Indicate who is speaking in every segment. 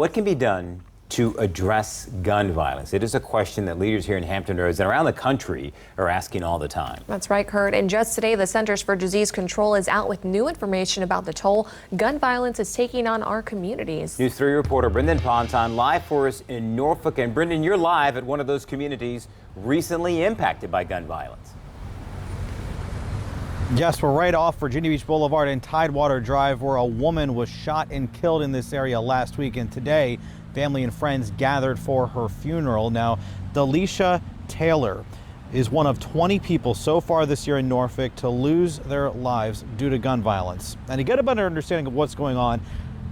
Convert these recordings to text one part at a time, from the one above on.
Speaker 1: What can be done to address gun violence? It is a question that leaders here in Hampton Roads and around the country are asking all the time.
Speaker 2: That's right, Kurt. And just today, the Centers for Disease Control is out with new information about the toll gun violence is taking on our communities.
Speaker 1: News 3 reporter Brendan Ponton live for us in Norfolk. And Brendan, you're live at one of those communities recently impacted by gun violence.
Speaker 3: Yes, we're right off Virginia Beach Boulevard and Tidewater Drive, where a woman was shot and killed in this area last week. And today, family and friends gathered for her funeral. Now, Delisha Taylor is one of 20 people so far this year in Norfolk to lose their lives due to gun violence. And to get a better understanding of what's going on,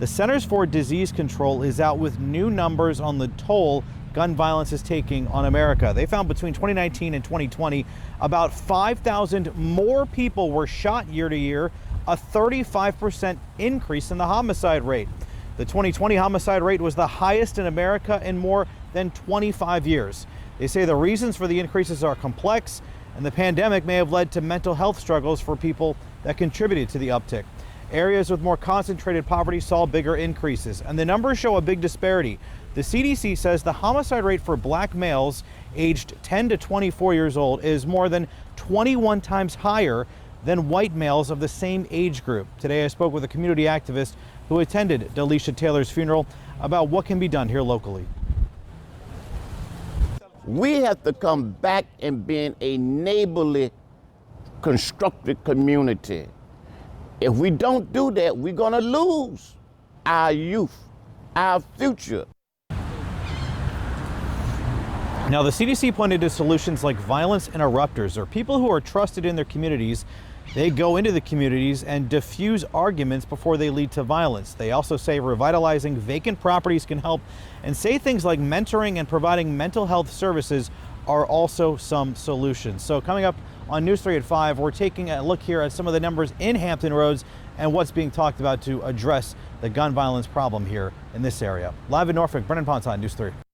Speaker 3: the Centers for Disease Control is out with new numbers on the toll gun violence is taking on America. They found between 2019 and 2020, about 5,000 more people were shot year to year, a 35% increase in the homicide rate. The 2020 homicide rate was the highest in America in more than 25 years. They say the reasons for the increases are complex, and the pandemic may have led to mental health struggles for people that contributed to the uptick. Areas with more concentrated poverty saw bigger increases, and the numbers show a big disparity. The CDC says the homicide rate for black males aged 10 to 24 years old is more than 21 times higher than white males of the same age group. Today I spoke with a community activist who attended Delisha Taylor's funeral about what can be done here locally.
Speaker 4: We have to come back and being a neighborly, constructive community. If we don't do that, we're gonna lose our youth, our future.
Speaker 3: Now, the CDC pointed to solutions like violence interrupters, or people who are trusted in their communities. They go into the communities and diffuse arguments before they lead to violence. They also say revitalizing vacant properties can help, and say things like mentoring and providing mental health services are also some solutions. So coming up on News 3 at 5, we're taking a look here at some of the numbers in Hampton Roads and what's being talked about to address the gun violence problem here in this area. Live in Norfolk, Brendan Ponton, News 3.